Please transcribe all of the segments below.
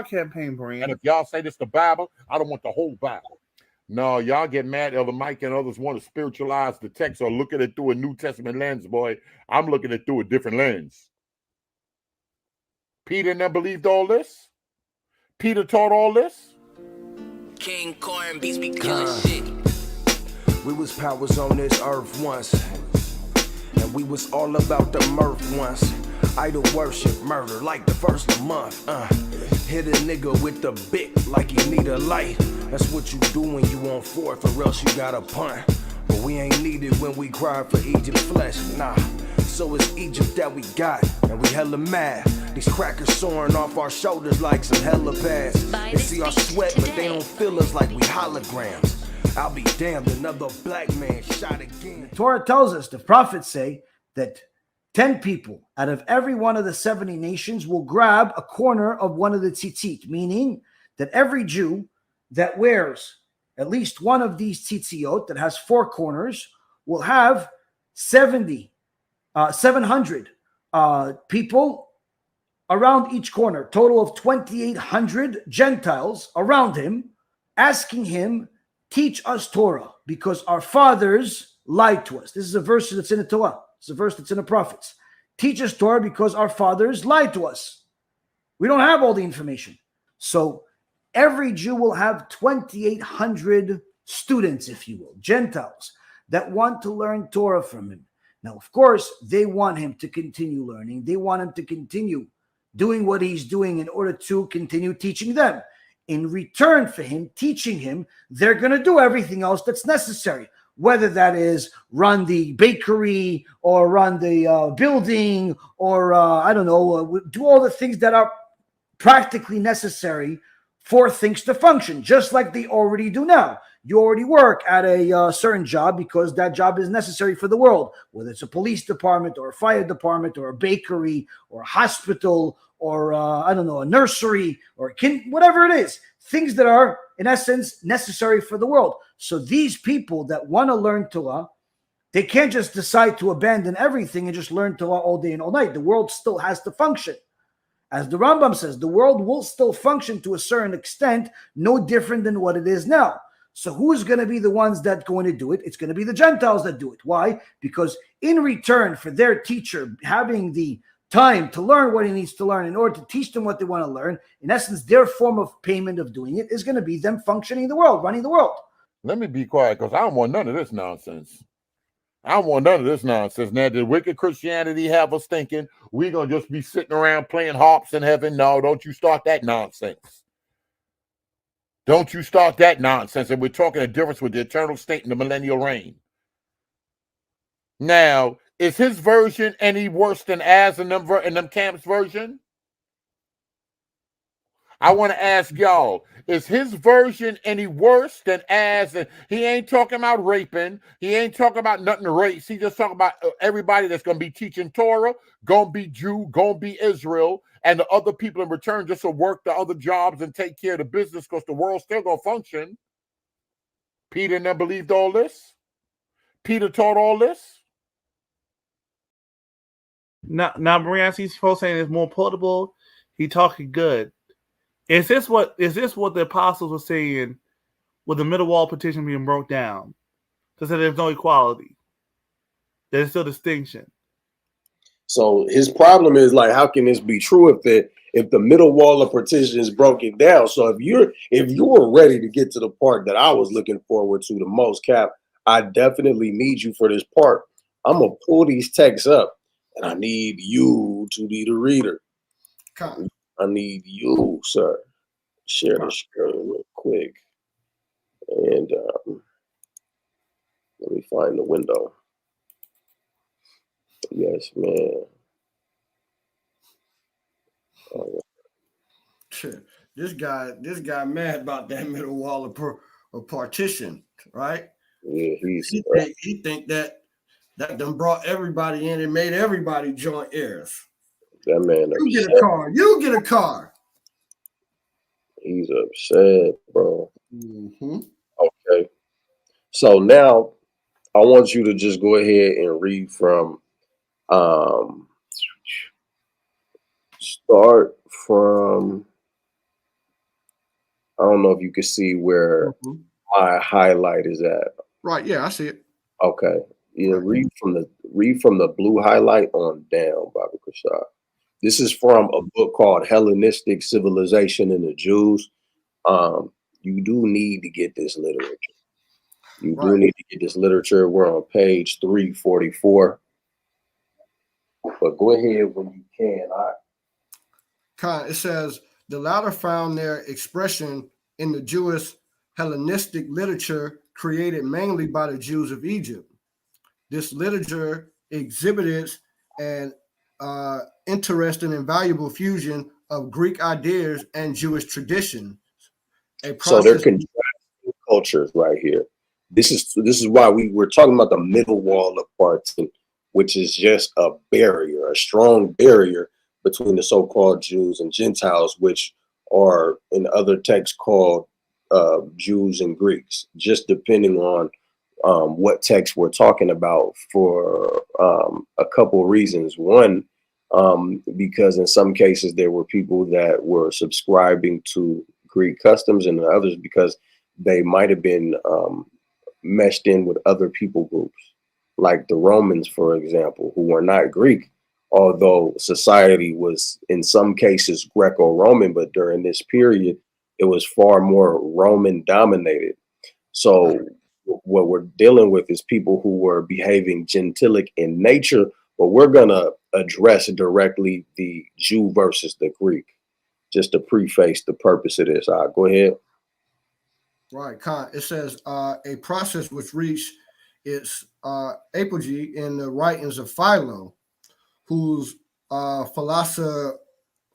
campaign brand. And if y'all say this the Bible, I don't want the whole Bible. No, y'all get mad. Elder Mike and others want to spiritualize the text or look at it through a New Testament lens, boy. I'm looking at it through a different lens. Peter never believed all this. Peter taught all this. King Corn beats be killing shit. We was powers on this earth once, and we was all about the mirth once. Idol worship, murder like the first of the month. Hit a nigga with the bick like you need a light. That's what you do when you on fourth, or else you got a punt. But we ain't needed when we cry for Egypt flesh, nah. So it's Egypt that we got, and we hella mad. These crackers soaring off our shoulders like some helipads. They see our sweat, but they don't feel us like we holograms. I'll be damned, another black man shot again. The Torah tells us, the prophets say, that 10 people out of every one of the 70 nations will grab a corner of one of the tzitzit, meaning that every Jew that wears at least one of these tzitziot that has 4 corners will have 700 people around each corner, total of 2,800 Gentiles around him, asking him, teach us Torah, because our fathers lied to us. This is a verse that's in the Torah. It's a verse that's in the prophets. Teach us Torah because our fathers lied to us. We don't have all the information. So every Jew will have 2,800 students, if you will, Gentiles, that want to learn Torah from him. Now, of course, they want him to continue learning. They want him to continue doing what he's doing in order to continue teaching them. In return for him teaching him, they're going to do everything else that's necessary, whether that is run the bakery or run the building or, do all the things that are practically necessary for things to function, just like they already do now. You already work at a certain job because that job is necessary for the world, whether it's a police department or a fire department or a bakery or a hospital or, a nursery or whatever it is, things that are, in essence, necessary for the world. So these people that want to learn Torah, they can't just decide to abandon everything and just learn Torah all day and all night. The world still has to function. As the Rambam says, the world will still function to a certain extent, no different than what it is now. So who's going to be the ones that going to do it? It's going to be the Gentiles that do it. Why? Because in return for their teacher having the time to learn what he needs to learn in order to teach them what they want to learn, in essence, their form of payment of doing it is going to be them functioning the world, running the world. Let me be quiet because I don't want none of this nonsense. I don't want none of this nonsense. Now, did wicked Christianity have us thinking we're going to just be sitting around playing harps in heaven? No, don't you start that nonsense. Don't you start that nonsense. And we're talking a difference with the eternal state and the millennial reign. Now, is his version any worse than Az and them camps' version? I want to ask y'all, is his version any worse than Az? And he ain't talking about raping. He ain't talking about nothing to race. He just talking about everybody that's going to be teaching Torah, going to be Jew, going to be Israel, and the other people in return just to work the other jobs and take care of the business because the world's still going to function. Peter never believed all this. Peter taught all this. Now Marianne, he's supposed to say it's more portable. He talking good. Is this what the apostles were saying with the middle wall petition being broke down? To say there's no equality. There's still distinction. So his problem is like, how can this be true if the middle wall of partition is broken down? So if you were ready to get to the part that I was looking forward to the most, Cap, I definitely need you for this part. I'm gonna pull these texts up. And I need you to be the reader. I need you, sir. Share the screen real quick. And let me find the window. Yes, man. Oh, This guy mad about that middle wall of partition, right? Yeah, he think that done brought everybody in and made everybody joint heirs. That man You get a car. You get a car. He's upset, bro. Mm-hmm. Okay. So now I want you to just go ahead and read from start from I don't know if you can see where my highlight is at. Right. Yeah, I see it. Okay. Yeah, Right. read from the blue highlight on down, Baba Kashab. This is from a book called Hellenistic Civilization and the Jews. You do need to get this literature. You do Right. need to get this literature. We're on page 344. But go ahead when you can. It says the latter found their expression in the Jewish Hellenistic literature created mainly by the Jews of Egypt. This literature exhibited an interesting and valuable fusion of Greek ideas and Jewish tradition. So they're contrasting cultures right here. This is why we were talking about the middle wall of Partition, which is just a barrier, a strong barrier between the so-called Jews and Gentiles, which are in other texts called Jews and Greeks, just depending on what text we're talking about for a couple of reasons. One, because in some cases there were people that were subscribing to Greek customs, and others because they might have been meshed in with other people groups, like the Romans, for example, who were not Greek, although society was in some cases Greco-Roman, but during this period, it was far more Roman dominated. So what we're dealing with is people who were behaving gentilic in nature, but we're going to address directly the Jew versus the Greek, just to preface the purpose of this. Go ahead. Right. It says a process which reached its apogee in the writings of Philo, whose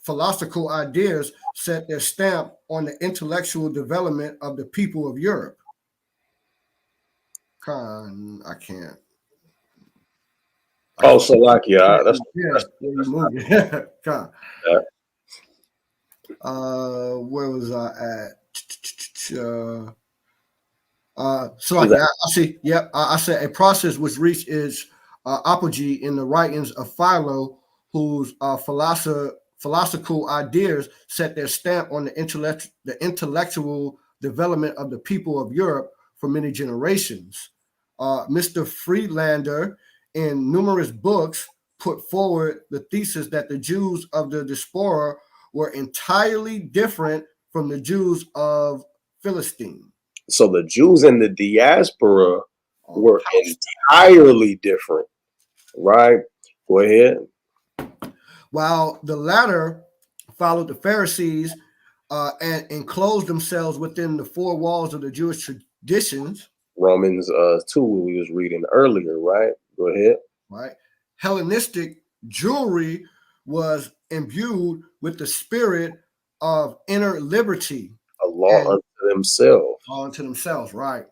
philosophical ideas set their stamp on the intellectual development of the people of Europe. I can't. Oh, Salakia. That's you moved. Where was I at? Salakia. I see. Yep. I said a process which reached its apogee in the writings of Philo, whose philosophical ideas set their stamp on the intellectual development of the people of Europe for many generations. Mr. Friedlander, in numerous books, put forward the thesis that the Jews of the diaspora were entirely different from the Jews of Philistine. So the Jews in the diaspora were entirely different, right? Go ahead. While the latter followed the Pharisees and enclosed themselves within the four walls of the Jewish traditions. Romans 2, we was reading earlier, right? Go ahead. Right. Hellenistic Jewry was imbued with the spirit of inner liberty. A law unto themselves. Law unto themselves, right.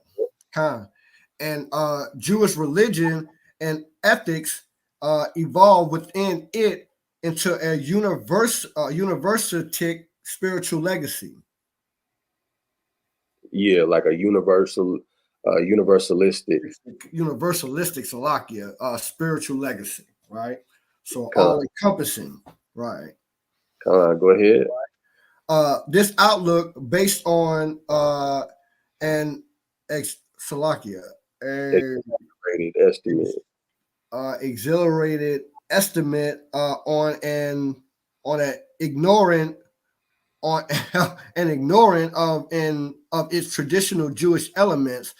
And Jewish religion and ethics evolved within it into a universalistic spiritual legacy. Yeah, like a universalistic Salakia, spiritual legacy, right? So all encompassing, right? Go ahead. This outlook based on Salakia, exhilarated estimate on an ignorant of its traditional Jewish elements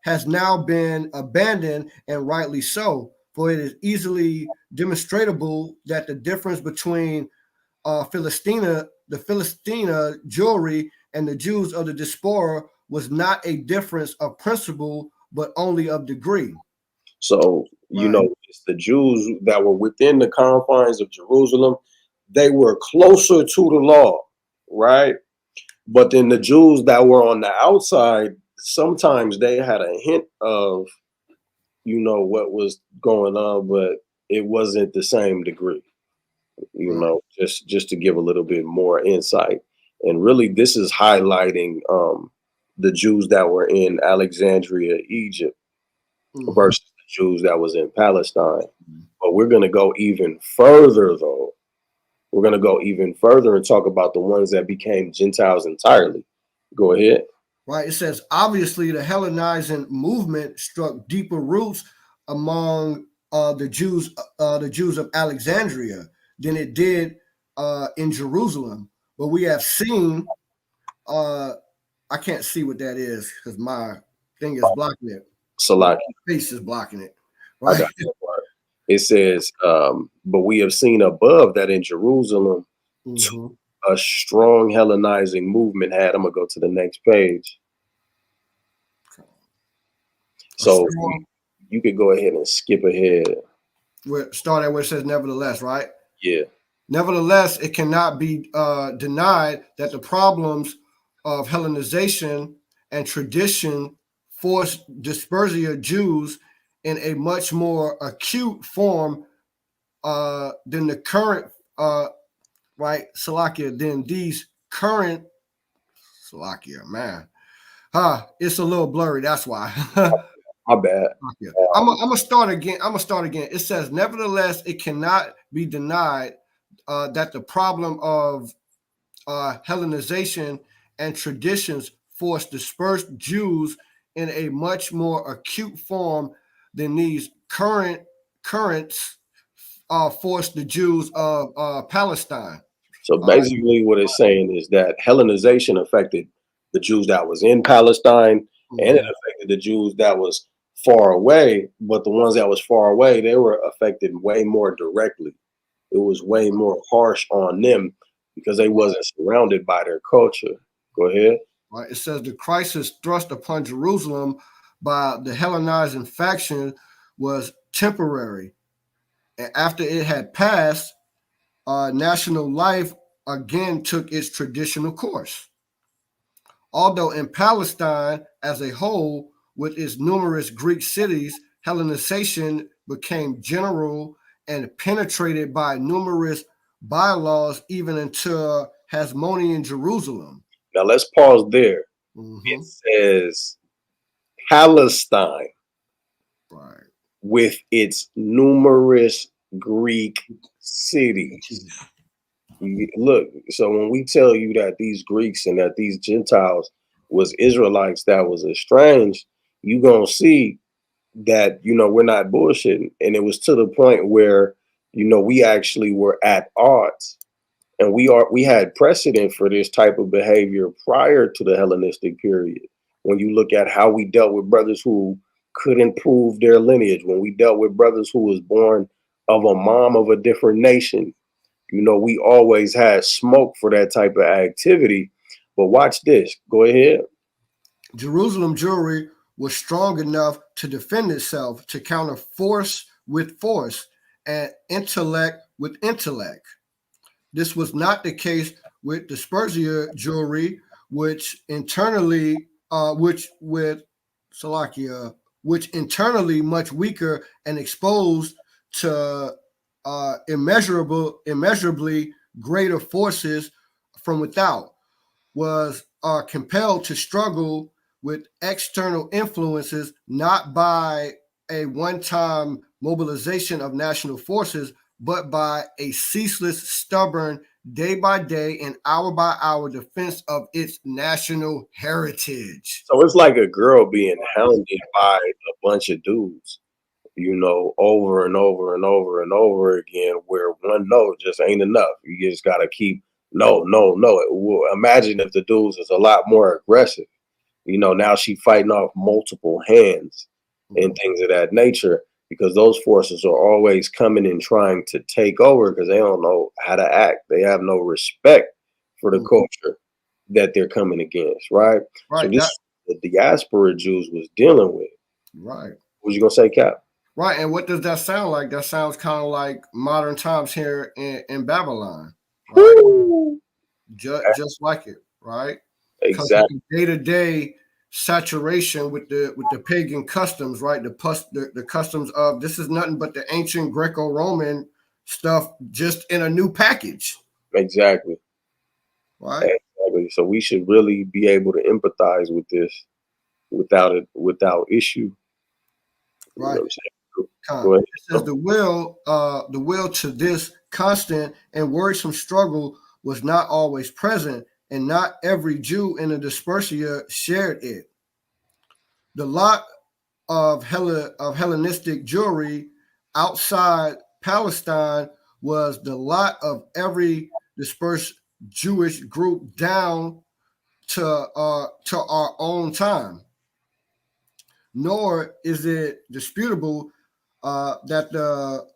has now been abandoned, and rightly so, for it is easily demonstrable that the difference between the Philistina Jewry and the Jews of the diaspora was not a difference of principle, but only of degree. So, you know, it's the Jews that were within the confines of Jerusalem. They were closer to the law, right? But then the Jews that were on the outside, sometimes they had a hint of, you know, what was going on, but it wasn't the same degree, you know, just to give a little bit more insight. And really, this is highlighting the Jews that were in Alexandria, Egypt, versus the Jews that was in Palestine. But we're going to go even further, though, we're going to go even further and talk about the ones that became Gentiles entirely. Go ahead. Right. It says, obviously, the Hellenizing movement struck deeper roots among the Jews of Alexandria than it did in Jerusalem. But we have seen, I can't see what that is because my thing is blocking it. Salaki. My face is blocking it. I Right. got that part. It says, but we have seen above that in Jerusalem, a strong Hellenizing movement had. I'm going to go to the next page. So you could go ahead and skip ahead. Start at where it says nevertheless, right? Yeah. Nevertheless, it cannot be denied that the problems of Hellenization and tradition forced dispersion of Jews in a much more acute form than the current, right, Salakia, than these current, Salakia, man. It's a little blurry, that's why. My bad. I'm gonna start again. It says, nevertheless, it cannot be denied that the problem of Hellenization and traditions forced dispersed Jews in a much more acute form than these currents forced the Jews of Palestine. So basically what it's saying is that Hellenization affected the Jews that was in Palestine, and it affected the Jews that was far away, but the ones that was far away, they were affected way more directly. It was way more harsh on them because they wasn't surrounded by their culture. Go ahead. Right. It says the crisis thrust upon Jerusalem by the Hellenizing faction was temporary. And after it had passed, national life again took its traditional course. Although in Palestine as a whole, with its numerous Greek cities, Hellenization became general and penetrated by numerous bylaws even into Hasmonean Jerusalem. Now let's pause there. It says Palestine, right, with its numerous Greek cities. Look, so when we tell you that these Greeks and that these Gentiles was Israelites that was estranged, you gonna see that, you know, we're not bullshitting. And it was to the point where, you know, we actually were at odds. And we had precedent for this type of behavior prior to the Hellenistic period. When you look at how we dealt with brothers who couldn't prove their lineage, when we dealt with brothers who was born of a mom of a different nation, you know, we always had smoke for that type of activity. But watch this. Go ahead. Jerusalem Jewry was strong enough to defend itself, to counter force with force and intellect with intellect. This was not the case with Dispersia Jewry, which internally much weaker and exposed to immeasurably greater forces from without, was compelled to struggle with external influences, not by a one-time mobilization of national forces, but by a ceaseless, stubborn, day by day and hour by hour defense of its national heritage. So it's like a girl being hounded by a bunch of dudes, you know, over and over and over and over again, where one no just ain't enough. You just got to keep no. Imagine if the dudes is a lot more aggressive. You know, now she fighting off multiple hands and things of that nature, because those forces are always coming and trying to take over because they don't know how to act. They have no respect for the culture that they're coming against, right? So this is what the diaspora Jews was dealing with. Right. What was you gonna say, Cap? Right. And what does that sound like? That sounds kind of like modern times here in Babylon. Right? Just like it, right? Exactly. Day-to-day saturation with the pagan customs, right? The customs of this is nothing but the ancient Greco-Roman stuff, just in a new package. Exactly. Right. Exactly. So we should really be able to empathize with this without issue. Right. You know what I'm saying? Go ahead. It says the will to this constant and worrisome struggle was not always present, and not every Jew in the dispersia shared it. The lot of Hellenistic Jewry outside Palestine was the lot of every dispersed Jewish group down to our own time. Nor is it disputable that the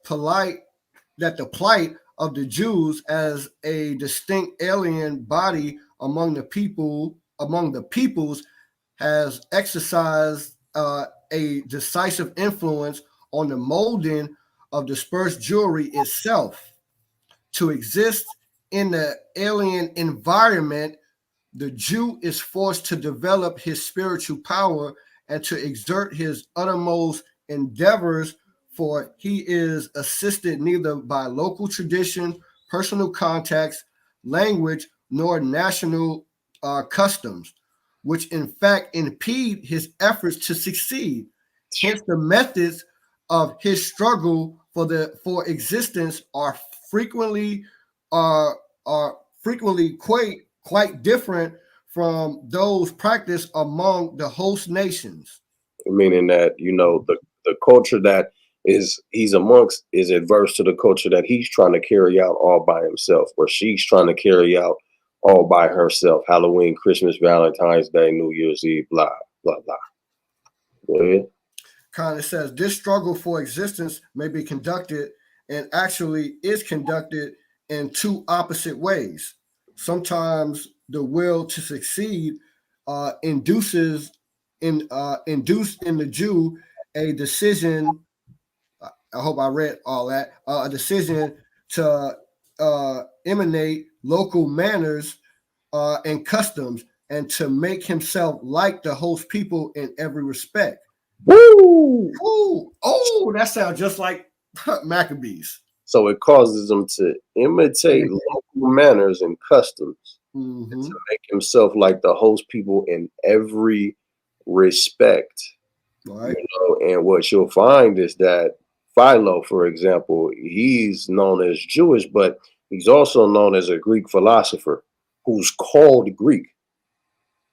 plight of the Jews as a distinct alien body among the peoples has exercised a decisive influence on the molding of dispersed Jewry itself. To exist in the alien environment, the Jew is forced to develop his spiritual power and to exert his uttermost endeavors, for he is assisted neither by local tradition, personal contacts, language, nor national customs, which in fact impede his efforts to succeed. Hence, the methods of his struggle for existence are frequently quite different from those practiced among the host nations. Meaning that, you know, the culture that he's amongst is adverse to the culture that he's trying to carry out all by himself, or she's trying to carry out all by herself. Halloween, Christmas, Valentine's Day, New Year's Eve, blah, blah, blah. Go ahead. Kind of says this struggle for existence may be conducted, and actually is conducted, in two opposite ways. Sometimes the will to succeed induces in the Jew a decision. I hope I read all that. A decision to emanate local manners and customs, and to make himself like the host people in every respect. Woo! Ooh, oh, that sounds just like Maccabees. So it causes him to imitate local manners and customs, Mm-hmm. and to make himself like the host people in every respect. Right. You know, and what you'll find is that Philo, for example, he's known as Jewish, but he's also known as a Greek philosopher who's called Greek,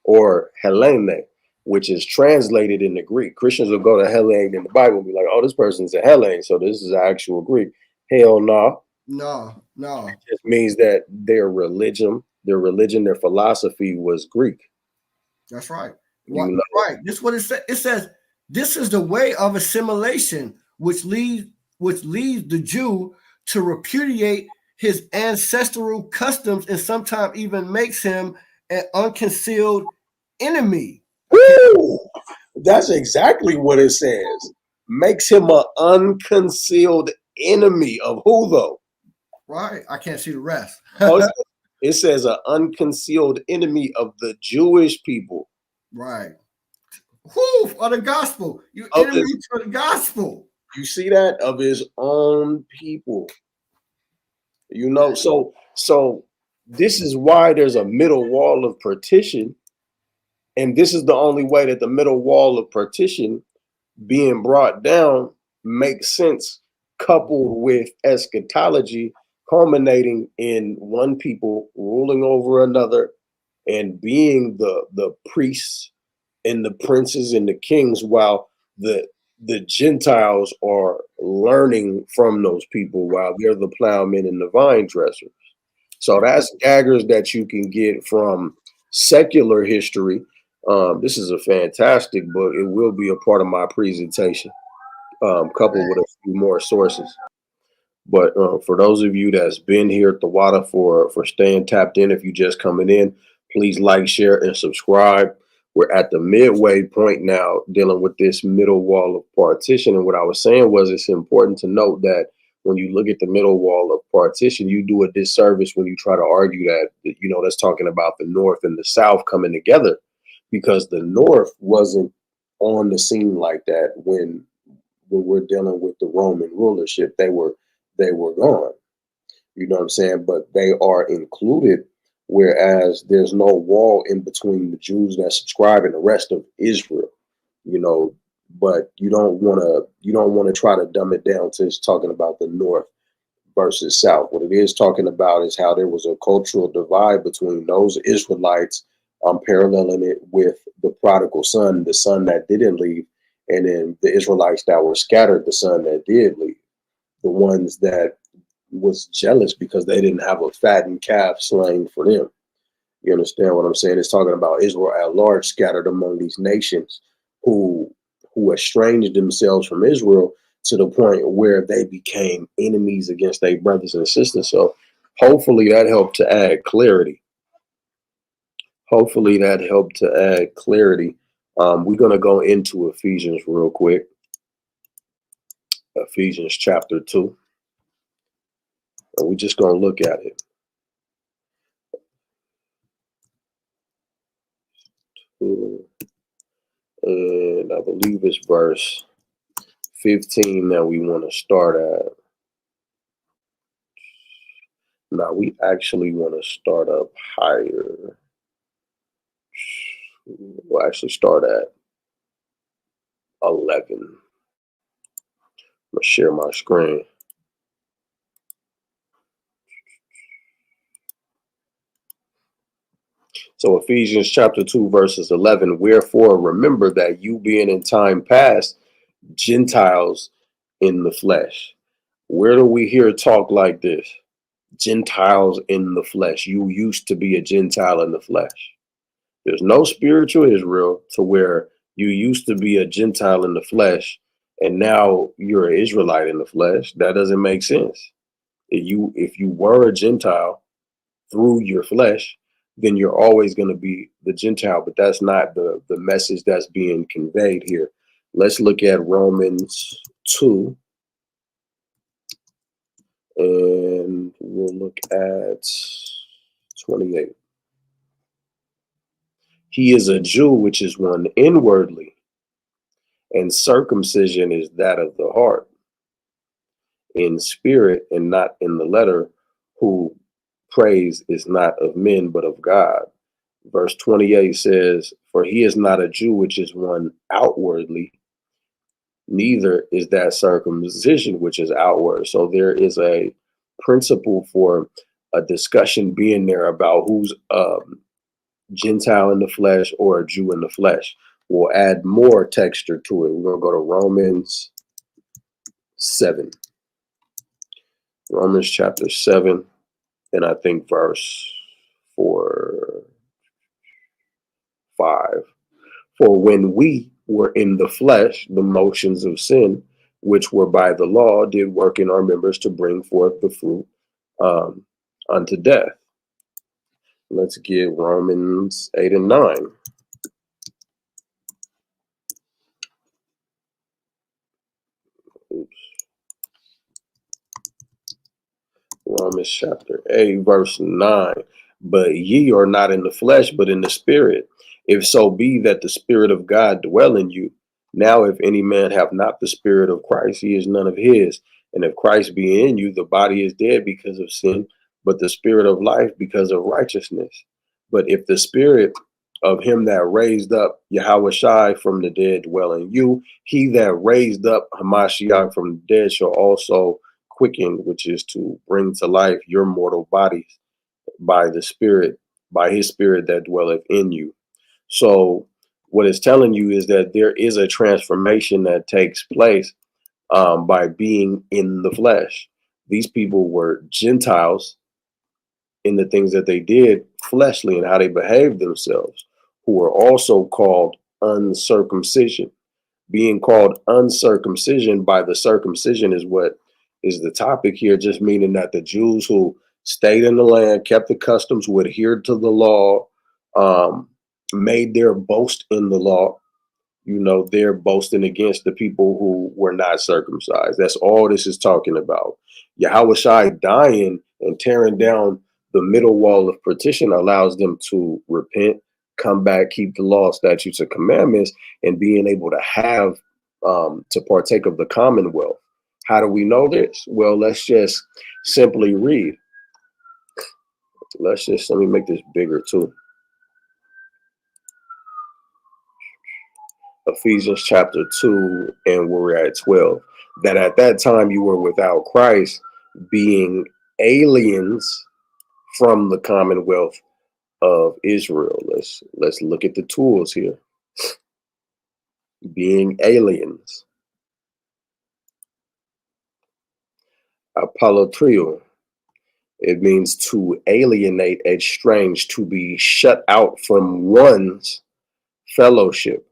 or Hellene, which is translated into Greek. Christians will go to Hellene in the Bible and be like, oh, this person's a Hellene, so this is actual Greek. Hell no. No. It just means that their religion, their philosophy was Greek. That's right. You know? Right. This is what it says. It says this is the way of assimilation, which leads the Jew to repudiate his ancestral customs, and sometimes even makes him an unconcealed enemy. Woo! That's exactly what it says. Makes him an unconcealed enemy of who, though? Right. I can't see the rest. It says an unconcealed enemy of the Jewish people. Right. Who of the gospel? You enemy to the gospel. You see that? Of his own people. You know, so this is why there's a middle wall of partition. And this is the only way that the middle wall of partition being brought down makes sense, coupled with eschatology culminating in one people ruling over another and being the priests and the princes and the kings, while the Gentiles are learning from those people while they're the plowmen and the vine dressers. So that's daggers that you can get from secular history. This is a fantastic book. It will be a part of my presentation, coupled with a few more sources. But for those of you that's been here at the water for staying tapped in, if you just coming in, please like, share, and subscribe. We're at the midway point now, dealing with this middle wall of partition. And what I was saying was, it's important to note that when you look at the middle wall of partition, you do a disservice when you try to argue that, you know, that's talking about the North and the South coming together, because the North wasn't on the scene like that when we're dealing with the Roman rulership. They were gone. You know what I'm saying? But they are included, whereas there's no wall in between the Jews that subscribe and the rest of Israel. You know, but you don't want to try to dumb it down to just talking about the North versus South. What it is talking about is how there was a cultural divide between those Israelites, paralleling it with the prodigal son, the son that didn't leave, and then the Israelites that were scattered, the son that did leave, the ones that was jealous because they didn't have a fattened calf slain for them. You understand what I'm saying? It's talking about Israel at large scattered among these nations who estranged themselves from Israel to the point where they became enemies against their brothers and sisters. So hopefully that helped to add clarity. Hopefully that helped to add clarity. We're going to go into Ephesians real quick. Ephesians chapter 2. And we're just going to look at it. And I believe it's verse 15 that we want to start at. Now we actually want to start up higher. We'll actually start at 11. I'm going to share my screen. So Ephesians chapter 2, verses 11, wherefore remember that you being in time past Gentiles in the flesh. Where do we hear talk like this? Gentiles in the flesh. You used to be a Gentile in the flesh. There's no spiritual Israel to where you used to be a Gentile in the flesh and now you're an Israelite in the flesh. That doesn't make sense. If you were a Gentile through your flesh, then you're always going to be the Gentile. But that's not the message that's being conveyed here. Let's look at Romans 2. And we'll look at 28. He is a Jew, which is one inwardly, and circumcision is that of the heart, in spirit and not in the letter, who praise is not of men, but of God. Verse 28 says, for he is not a Jew, which is one outwardly, neither is that circumcision, which is outward. So there is a principle for a discussion being there about who's Gentile in the flesh or a Jew in the flesh. We'll add more texture to it. We're going to go to Romans 7. Romans chapter 7, and I think verse 4, 5. For when we were in the flesh, the motions of sin, which were by the law, did work in our members to bring forth the fruit unto death. Let's get Romans 8 and 9. Oops. Romans chapter 8, verse 9. But ye are not in the flesh, but in the spirit, if so be that the Spirit of God dwell in you. Now, if any man have not the Spirit of Christ, he is none of his. And if Christ be in you, the body is dead because of sin, but the Spirit of life because of righteousness. But if the Spirit of him that raised up Yahawashi from the dead dwell in you, he that raised up hamashiach from the dead shall also quicken, which is to bring to life your mortal bodies by the Spirit, by his Spirit that dwelleth in you. So what it's telling you is that there is a transformation that takes place by being in the flesh. These people were Gentiles in the things that they did fleshly and how they behaved themselves, who were also called uncircumcision. Being called uncircumcision by the circumcision is what is the topic here, just meaning that the Jews who stayed in the land, kept the customs, who adhered to the law, made their boast in the law. You know, they're boasting against the people who were not circumcised. That's all this is talking about. Yahawashi dying and tearing down the middle wall of partition allows them to repent, come back, keep the law, statutes, and commandments, and being able to have to partake of the commonwealth. How do we know this? Well, let's just simply read. Let me make this bigger too. Ephesians chapter 2, and we're at 12. That at that time you were without Christ, being aliens from the commonwealth of Israel. Let's look at the tools here. Being aliens. Apolotrio. It means to alienate, estrange, to be shut out from one's fellowship.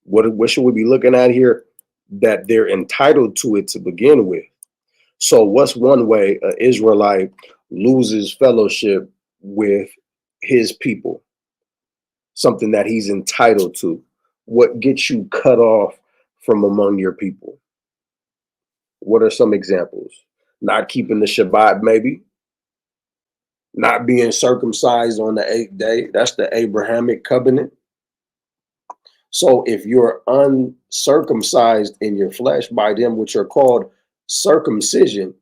What should we be looking at here? That they're entitled to it to begin with. So what's one way an Israelite loses fellowship with his people? Something that he's entitled to. What gets you cut off from among your people? What are some examples? Not keeping the Shabbat, maybe. Not being circumcised on the 8th day. That's the Abrahamic covenant. So if you're uncircumcised in your flesh by them which are called circumcision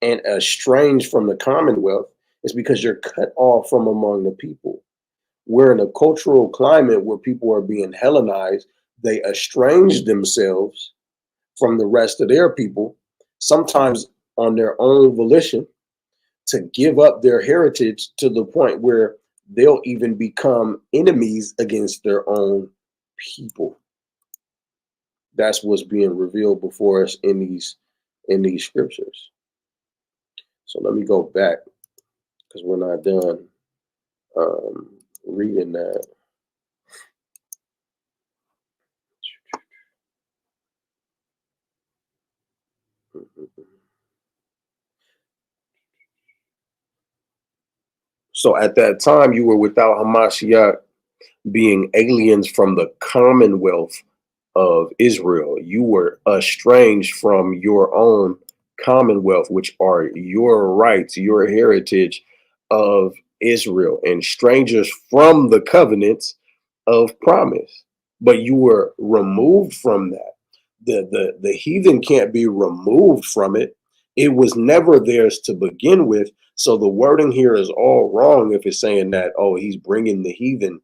and estranged from the commonwealth, it's because you're cut off from among the people. We're in a cultural climate where people are being Hellenized. They estrange themselves from the rest of their people, sometimes on their own volition, to give up their heritage to the point where they'll even become enemies against their own people. That's what's being revealed before us in these scriptures. So let me go back, because we're not done reading that. So at that time you were without hamashiach, being aliens from the commonwealth of Israel. You were estranged from your own commonwealth, which are your rights, your heritage of Israel, and strangers from the covenants of promise. But you were removed from that. The heathen can't be removed from it. It was never theirs to begin with. So the wording here is all wrong if it's saying that, oh, he's bringing the heathen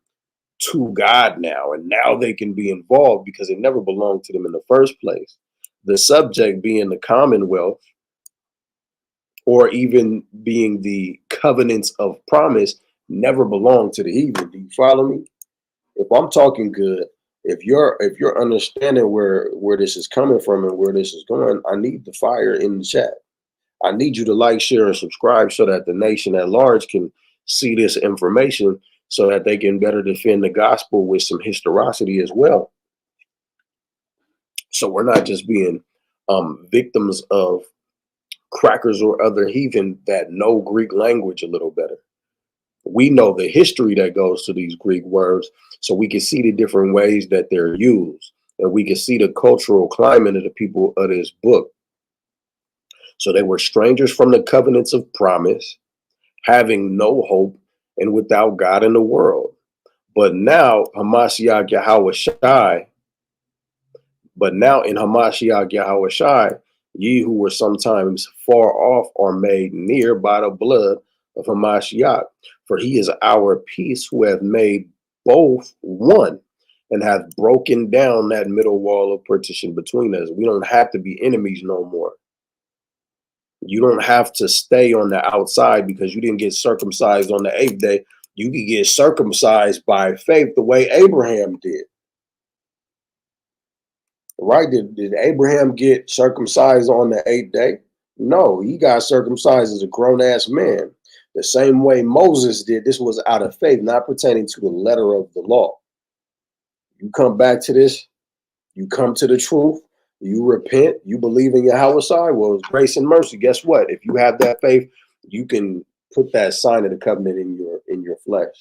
to God now, and now they can be involved, because it never belonged to them in the first place. The subject being the commonwealth, or even being the covenants of promise, never belonged to the heathen. Do you follow me? If I'm talking good, if you're understanding where this is coming from and where this is going, I need the fire in the chat. I need you to like, share, and subscribe so that the nation at large can see this information, so that they can better defend the gospel with some historicity as well. So we're not just being victims of crackers or other heathen that know Greek language a little better. We know the history that goes to these Greek words, so we can see the different ways that they're used, and we can see the cultural climate of the people of this book. So they were strangers from the covenants of promise, having no hope, and without God in the world. But now hamashiach Yahawashi, but now in hamashiach Yahawashi, ye who were sometimes far off are made near by the blood of hamashiach. For he is our peace, who hath made both one, and hath broken down that middle wall of partition between us. We don't have to be enemies no more. You don't have to stay on the outside because you didn't get circumcised on the 8th day. You can get circumcised by faith the way Abraham did. Right? Did Abraham get circumcised on the 8th day? No, he got circumcised as a grown-ass man. The same way Moses did. This was out of faith, not pertaining to the letter of the law. You come back to this, you come to the truth, you repent, you believe in Yahawashi, well, it's grace and mercy. Guess what? If you have that faith, you can put that sign of the covenant in your flesh.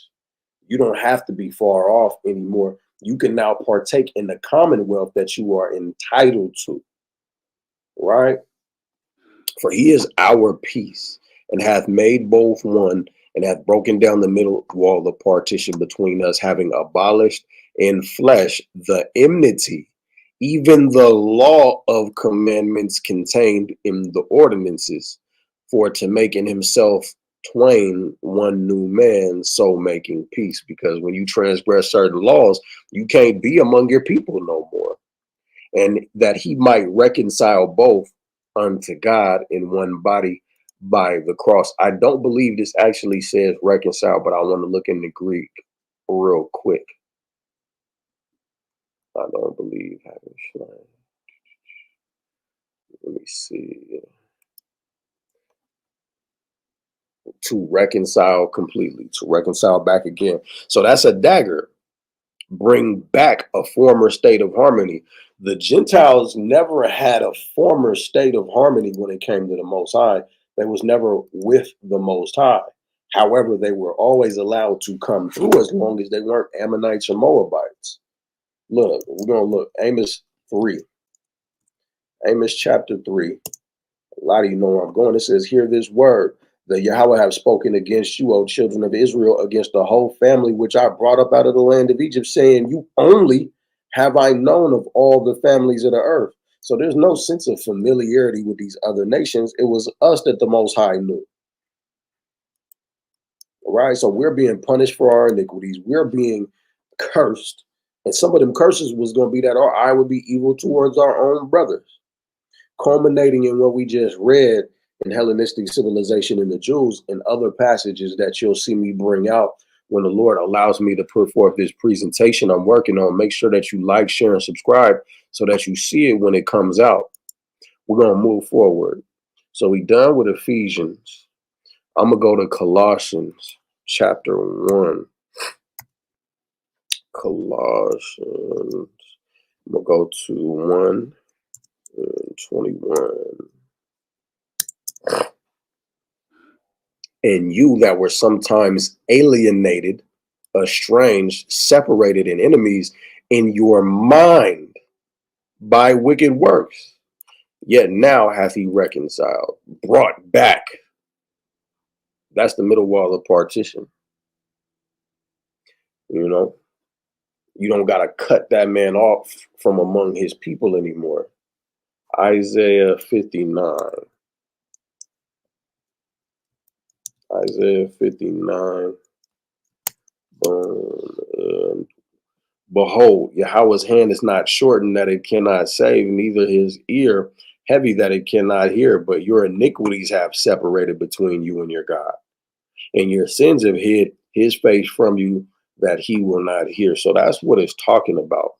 You don't have to be far off anymore. You can now partake in the commonwealth that you are entitled to, right? For he is our peace, and hath made both one, and hath broken down the middle wall of partition between us, having abolished in flesh the enmity, even the law of commandments contained in the ordinances, for to make in himself twain one new man, so making peace. Because when you transgress certain laws, you can't be among your people no more. And that he might reconcile both unto God in one body by the cross. I don't believe this actually says reconcile, but I want to look in the Greek real quick. I don't believe having shrine. Let me see. To reconcile completely, to reconcile back again. So that's a dagger. Bring back a former state of harmony. The Gentiles never had a former state of harmony when it came to the Most High. They was never with the Most High. However, they were always allowed to come through as long as they weren't Ammonites or Moabites. Look, we're going to look. Amos 3. Amos chapter 3. A lot of you know where I'm going. It says, hear this word. The Yahweh have spoken against you, O children of Israel, against the whole family which I brought up out of the land of Egypt, saying, you only have I known of all the families of the earth. So there's no sense of familiarity with these other nations. It was us that the Most High knew. All right, so we're being punished for our iniquities. We're being cursed. And some of them curses was going to be that our eye would be evil towards our own brothers. Culminating in what we just read in Hellenistic civilization and the Jews and other passages that you'll see me bring out when the Lord allows me to put forth this presentation I'm working on. Make sure that you like, share, and subscribe so that you see it when it comes out. We're going to move forward. So we done with Ephesians. I'm going to go to Colossians chapter 1. Colossians. I'm going to go to 1 and 21. And you that were sometimes alienated, estranged, separated, and enemies in your mind by wicked works, yet now hath he reconciled, brought back. That's the middle wall of partition. You know, you don't got to cut that man off from among his people anymore. Isaiah 59. Isaiah 59. And behold, Yahweh's hand is not shortened that it cannot save, neither his ear heavy that it cannot hear, but your iniquities have separated between you and your God, and your sins have hid his face from you that he will not hear. So that's what it's talking about.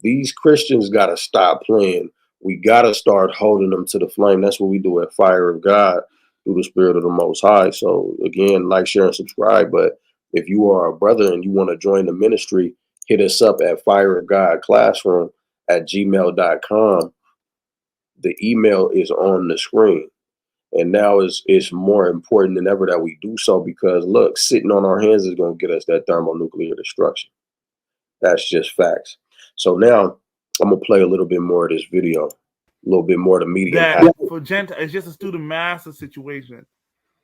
These Christians got to stop playing. We got to start holding them to the flame. That's what we do at Fire of God through the Spirit of the Most High. So again, like, share, and subscribe. But if you are a brother and you want to join the ministry, hit us up at fireofgodclassroom@gmail.com. The email is on the screen. And now it's more important than ever that we do so, because look, sitting on our hands is going to get us that thermonuclear destruction. That's just facts. So now I'm going to play a little bit more of this video, a little bit more of the media. That for Gentiles, it's just a student master situation.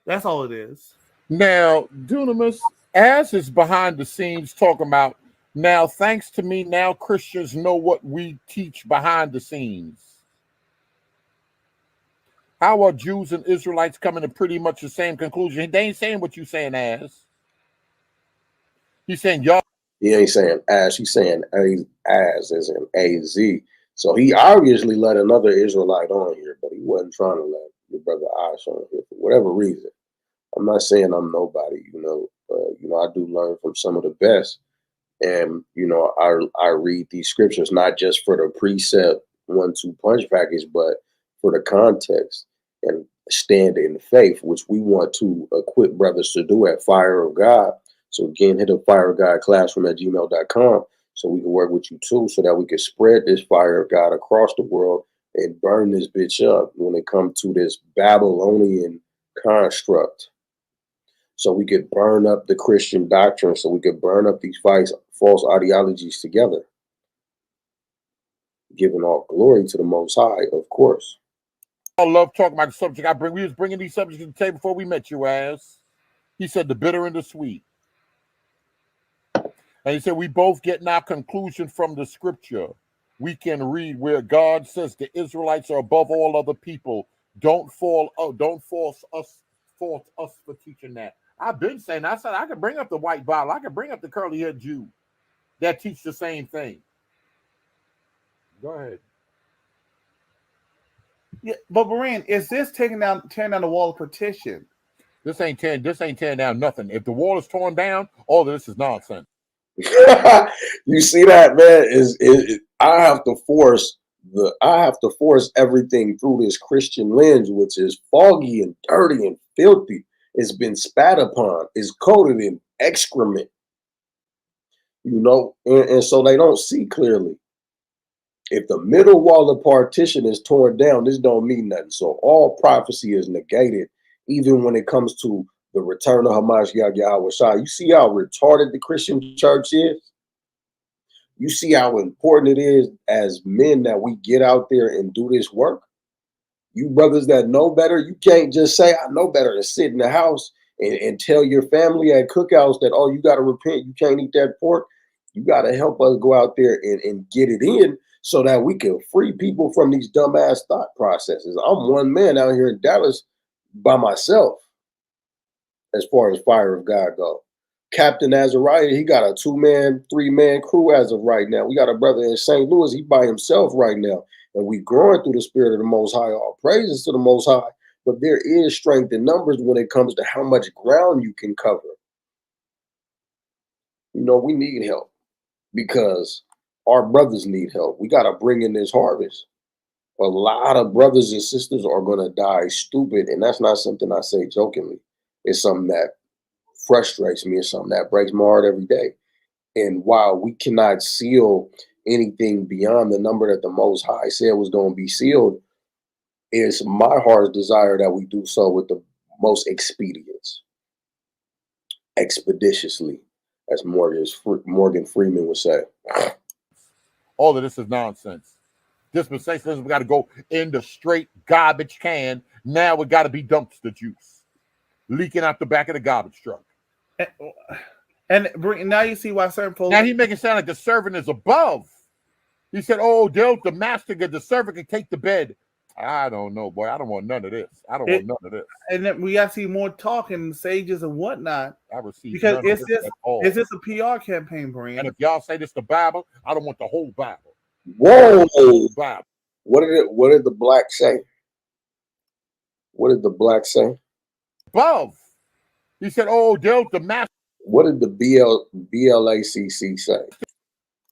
That's all it is. Now, Dunamis, as is behind the scenes talking about, now, thanks to me, now Christians know what we teach behind the scenes. How are Jews and Israelites coming to pretty much the same conclusion? They ain't saying what you saying as. He's saying y'all. He ain't saying as, he's saying as in A-Z. So he obviously let another Israelite on here, but he wasn't trying to let your brother Ash on here for whatever reason. I'm not saying I'm nobody, but I do learn from some of the best. And, I read these scriptures, not just for the precept 1-2 punch package, but for the context and stand in faith, which we want to equip brothers to do at Fire of God. So again, hit up fireofgodclassroom@gmail.com so we can work with you too, so that we can spread this fire of God across the world and burn this bitch up when it comes to this Babylonian construct. So we could burn up the Christian doctrine, so we could burn up these false ideologies together. Giving all glory to the Most High, of course. I love talking about the subject. We was bringing these subjects to the table before we met you, as he said, the bitter and the sweet. And he said, we both getting our conclusion from the scripture. We can read where God says the Israelites are above all other people. Don't force us fault us for teaching that. I've been saying, I said I could bring up the white Bible, I could bring up the curly-haired Jew that teach the same thing. Go ahead. Yeah, but Beran, is this tearing down the wall of partition? This ain't tearing down nothing. If the wall is torn down, all of this is nonsense. You see that, man? I have to force everything through this Christian lens, which is foggy and dirty and filthy. It's been spat upon. It's coated in excrement. You know, and so they don't see clearly. If the middle wall of partition is torn down, this don't mean nothing. So all prophecy is negated, even when it comes to the return of hamashiach Yahawashi. You see how retarded the Christian church is? You see how important it is as men that we get out there and do this work? You brothers that know better, you can't just say, I know better, to sit in the house and tell your family at cookouts that, oh, you got to repent, you can't eat that pork. You got to help us go out there and get it in so that we can free people from these dumbass thought processes. I'm one man out here in Dallas by myself as far as fire of God go. Captain Azariah, he got a 2-man, 3-man crew as of right now. We got a brother in St. Louis, he by himself right now. And we growing through the spirit of the Most High. All praises to the Most High. But there is strength in numbers when it comes to how much ground you can cover. You know, we need help because our brothers need help. We got to bring in this harvest. A lot of brothers and sisters are going to die stupid. And that's not something I say jokingly. It's something that frustrates me. It's something that breaks my heart every day. And while we cannot seal anything beyond the number that the Most High said was going to be sealed, it's my heart's desire that we do so with the most expedience, expeditiously, as Morgan Freeman would say. All of this is nonsense. Dispensationalism got to go in the straight garbage can. Now it got to be dumpster juice leaking out the back of the garbage truck. And now you see why certain folks. Now he making it sound like the servant is above. He said, "Oh, the master, the servant can take the bed." I don't know, boy. I don't want none of this. I don't want none of this. And then we got to see more talking, sages and whatnot. I receive because is this a PR campaign, Brian? And if y'all say this the Bible, I don't want the whole Bible. Whoa! Bible. What did the black say? What did the black say? Above. He said, "Oh, the master." What did the BLACC say?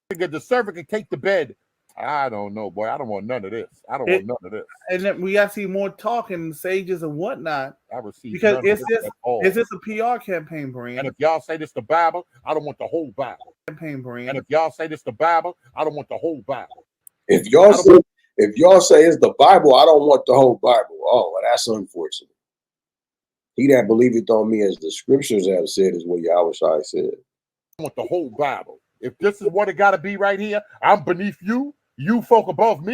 The servant can take the bed. I don't know, boy. I don't want none of this. I don't want none of this. And then we got to see more talking, sages and whatnot. I receive because is this a PR campaign, Brian? And if y'all say this the Bible, I don't want the whole Bible. Campaign, Brian. And if y'all say this the Bible, I don't want the whole Bible. If y'all say it's the Bible, I don't want the whole Bible. Oh, well, that's unfortunate. He that believeth on me, as the scriptures have said, is what Yahawashi said. I want the whole Bible. If this is what it got to be right here, I'm beneath you. You folk above me.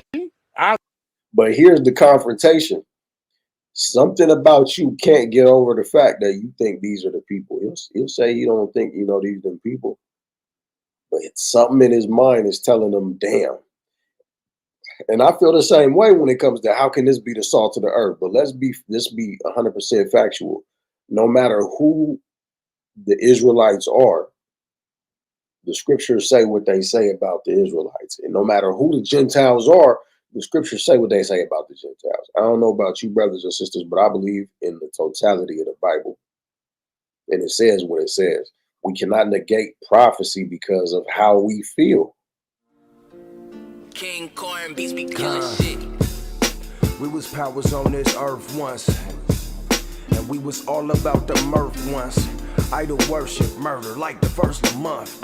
But here's the confrontation. Something about you can't get over the fact that you think these are the people. He'll say you don't think these are the people. But it's something in his mind is telling him, damn. And I feel the same way when it comes to how can this be the salt of the earth. But let's be 100% factual. No matter who the Israelites are, the scriptures say what they say about the Israelites. And no matter who the Gentiles are, the scriptures say what they say about the Gentiles. I don't know about you, brothers and sisters, but I believe in the totality of the Bible. And it says what it says. We cannot negate prophecy because of how we feel. King Corn beats be killing shit. We was powers on this earth once, and we was all about the mirth once. Idol worship, murder like the first of the month.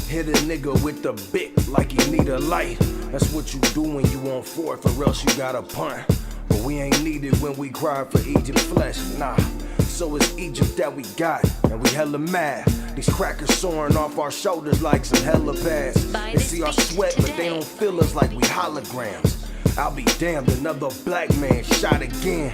Hit a nigga with the bit like he need a light. That's what you do when you on fourth, or else you got a punt. But we ain't needed when we cry for Egypt flesh, nah. So it's Egypt that we got, and we hella mad. These crackers soaring off our shoulders like some helipads. They see our sweat, but they don't feel us like we holograms. I'll be damned, another black man shot again.